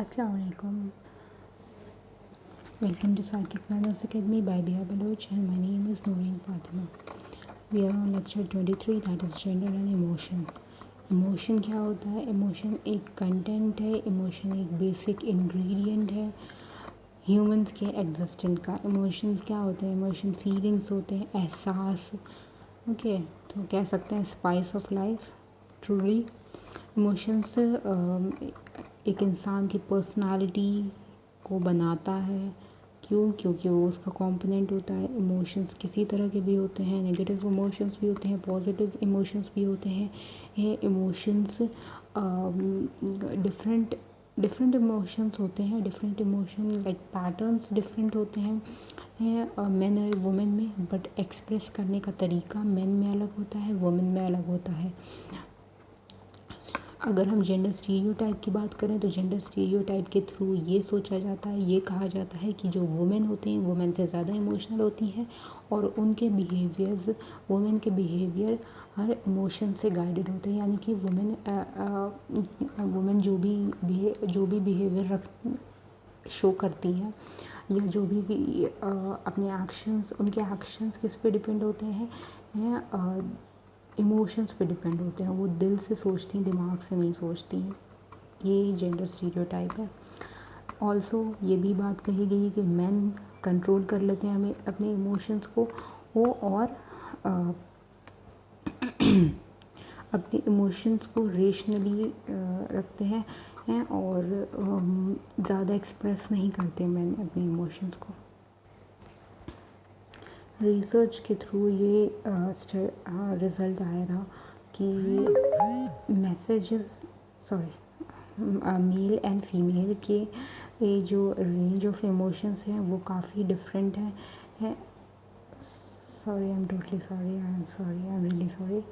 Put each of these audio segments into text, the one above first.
Assalamu alaikum. Welcome to Psychic Learners Academy by Bia Baloch, and my name is Noreen Fatima. We are on lecture 23, that is gender and emotion. Emotion क्या होता है? Emotion एक content है, emotion एक basic ingredient है humans के existent का. Emotions क्या होते हैं? इमोशन फीलिंग्स होते हैं, एहसास. ओके, तो कह सकते हैं spice of life. Truly emotions एक इंसान की पर्सनालिटी को बनाता है. क्यों? क्योंकि वो उसका कंपोनेंट होता है. इमोशंस किसी तरह के भी होते हैं, नेगेटिव इमोशंस भी होते हैं, पॉजिटिव इमोशंस भी होते हैं. ये इमोशंस डिफरेंट इमोशंस होते हैं. Different emotion like patterns different होते हैं मेन और वुमेन में, बट एक्सप्रेस करने का तरीका मेन में अलग होता है, वुमेन में अलग होता है. अगर हम जेंडर स्टीरियोटाइप की बात करें तो जेंडर स्टीरियोटाइप के थ्रू ये सोचा जाता है, ये कहा जाता है कि जो वुमेन होती हैं वुमेन से ज़्यादा इमोशनल होती हैं और उनके बिहेवियर्स, वुमेन के बिहेवियर हर इमोशन से गाइडेड होते हैं. यानी कि वुमेन जो भी बिहेवियर शो करती हैं या जो भी अपने एक्शंस, उनके एक्शंस किस पे डिपेंड होते हैं? इमोशंस पे डिपेंड होते हैं. वो दिल से सोचती हैं, दिमाग से नहीं सोचती हैं. ये जेंडर स्टीरियोटाइप है. ऑल्सो ये भी बात कही गई कि मेन कंट्रोल कर लेते हैं हमें अपने इमोशंस को, वो और अपने इमोशंस को रेशनली रखते हैं और ज़्यादा एक्सप्रेस नहीं करते मेन अपने इमोशंस को. रिसर्च के थ्रू ये रिज़ल्ट आया था कि मेल एंड फीमेल के ये जो रेंज ऑफ इमोशंस हैं वो काफ़ी डिफरेंट है. Sorry, I am really sorry.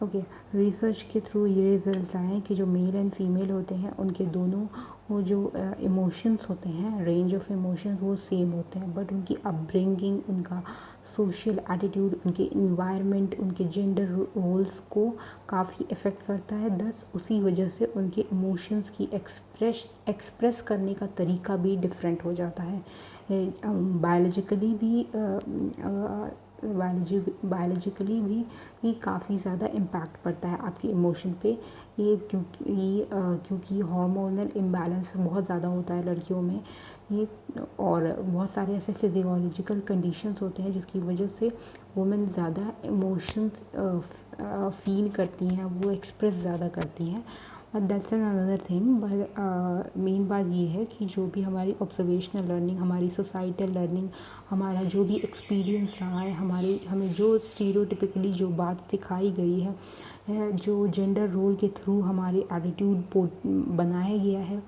Okay, research के थ्रू ये रिजल्ट्स आए कि जो मेल एंड फीमेल होते हैं उनके दोनों वो जो इमोशंस होते हैं, रेंज ऑफ इमोशंस वो सेम होते हैं, बट उनकी अपब्रिंगिंग, उनका सोशल एटीट्यूड, उनके इन्वायरमेंट, उनके जेंडर रोल्स को काफ़ी इफ़ेक्ट करता है. दस उसी वजह से उनके इमोशंस की एक्सप्रेस करने का तरीका भी डिफरेंट हो जाता है. बायोलॉजिकली भी काफ़ी ज़्यादा इम्पैक्ट पड़ता है आपके इमोशन पे. ये क्योंकि हार्मोनल इम्बैलेंस बहुत ज़्यादा होता है लड़कियों में ये, और बहुत सारे ऐसे फिजियोलॉजिकल कंडीशंस होते हैं जिसकी वजह से वुमेन ज़्यादा इमोशंस फील करती हैं, वो एक्सप्रेस ज़्यादा करती हैं. That's an another thing. But main बात ये है कि जो भी हमारी ऑब्जर्वेशनल लर्निंग, हमारी सोसाइटल लर्निंग, हमारा जो भी एक्सपीरियंस रहा है, हमें जो स्टीरियोटिपिकली जो बात सिखाई गई है, जो जेंडर रोल के थ्रू हमारे एटीट्यूड बनाया गया है,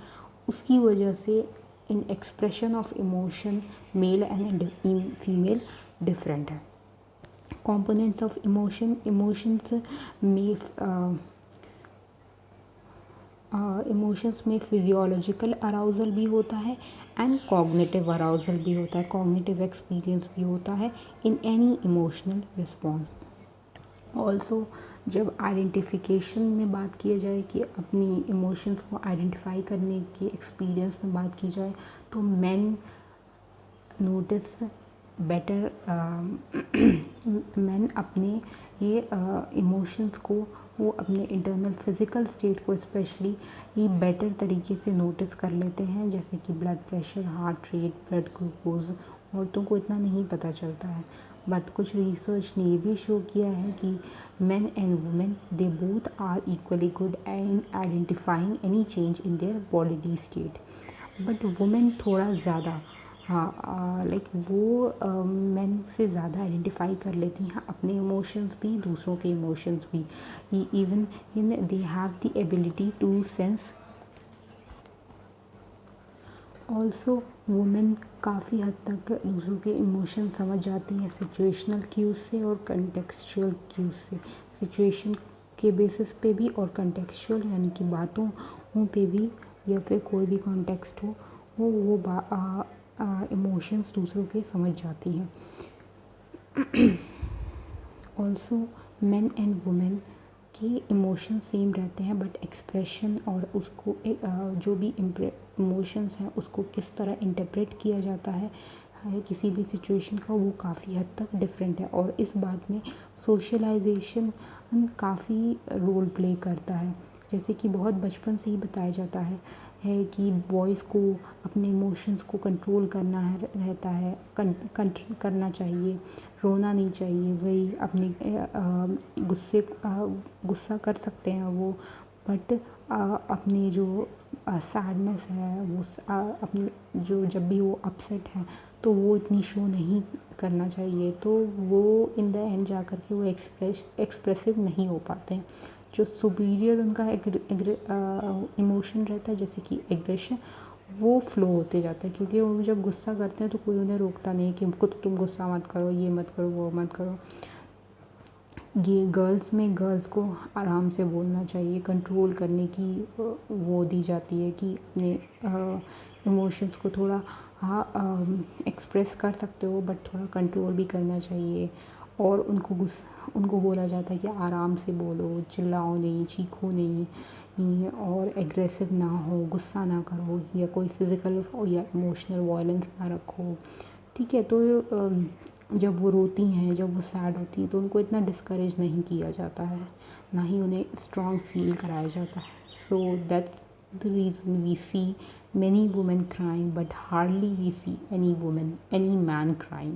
उसकी वजह से in expression of emotion male and female different है. कंपोनेंट्स ऑफ इमोशंस में फिजियोलॉजिकल अराउजल भी होता है एंड कॉग्निटिव अराउजल भी होता है, कॉग्निटिव एक्सपीरियंस भी होता है in any emotional response. Also जब आइडेंटिफिकेशन में बात किया जाए कि अपनी इमोशंस को आइडेंटिफाई करने के एक्सपीरियंस में बात की जाए तो मेन नोटिस बेटर, मैन अपने ये इमोशंस को, वो अपने इंटरनल फिज़िकल स्टेट को स्पेशली ये बेटर तरीके से नोटिस कर लेते हैं. जैसे कि blood pressure, heart rate, blood glucose औरतों को इतना नहीं पता चलता है. बट कुछ रिसर्च ने ये भी शो किया है कि men and women they both are equally good in identifying any change in their body state. But women थोड़ा ज़्यादा लाइक वो मेन से ज़्यादा आइडेंटिफाई कर लेती हैं अपने इमोशंस भी, दूसरों के इमोशंस भी. Even in they have the ability to sense. Also women काफ़ी हद तक दूसरों के इमोशन समझ जाती हैं सिचुएशनल क्यूज से और कंटेक्सचुअल क्यूज से. सिचुएशन के बेसिस पे भी और कंटेक्सचुअल यानी कि बातों पे भी, या फिर कोई भी कॉन्टेक्स्ट हो वो इमोशंस दूसरों के समझ जाती हैं. ऑल्सो मेन एंड वुमेन कि इमोशन सेम रहते हैं बट एक्सप्रेशन और उसको जो भी इमोशंस हैं उसको किस तरह इंटरप्रेट किया जाता है किसी भी सिचुएशन का, वो काफ़ी हद तक डिफरेंट है। और इस बात में सोशलाइजेशन काफ़ी रोल प्ले करता है। जैसे कि बहुत बचपन से ही बताया जाता है कि बॉयज़ को अपने इमोशंस को कंट्रोल करना रहता है, करना चाहिए, रोना नहीं चाहिए। वही अपने गुस्सा कर सकते हैं वो, बट अपने जो सैडनेस है वो अपनी जो जब भी वो अपसेट है तो वो इतनी शो नहीं करना चाहिए। तो वो इन द एंड जा कर के वो एक्सप्रेसिव नहीं हो पाते हैं। जो सुपीरियर उनका इमोशन रहता है जैसे कि एग्रेशन, वो फ्लो होते जाता है, क्योंकि वो जब गुस्सा करते हैं तो कोई उन्हें रोकता नहीं कि तुम गुस्सा मत करो, ये मत करो, वो मत करो। ये गर्ल्स को आराम से बोलना चाहिए, कंट्रोल करने की वो दी जाती है कि अपने इमोशंस को थोड़ा एक्सप्रेस कर सकते हो बट थोड़ा कंट्रोल भी करना चाहिए। और उनको बोला जाता है कि आराम से बोलो, चिल्लाओ नहीं, चीखो नहीं, और एग्रेसिव ना हो, गुस्सा ना करो, या कोई फिज़िकल या इमोशनल वायलेंस ना रखो। ठीक है, तो जब वो रोती हैं, जब वो सैड होती हैं तो उनको इतना डिस्करेज नहीं किया जाता है, ना ही उन्हें स्ट्रॉन्ग फील कराया जाता है। So that's the reason we see many women crying but hardly we see any man crying.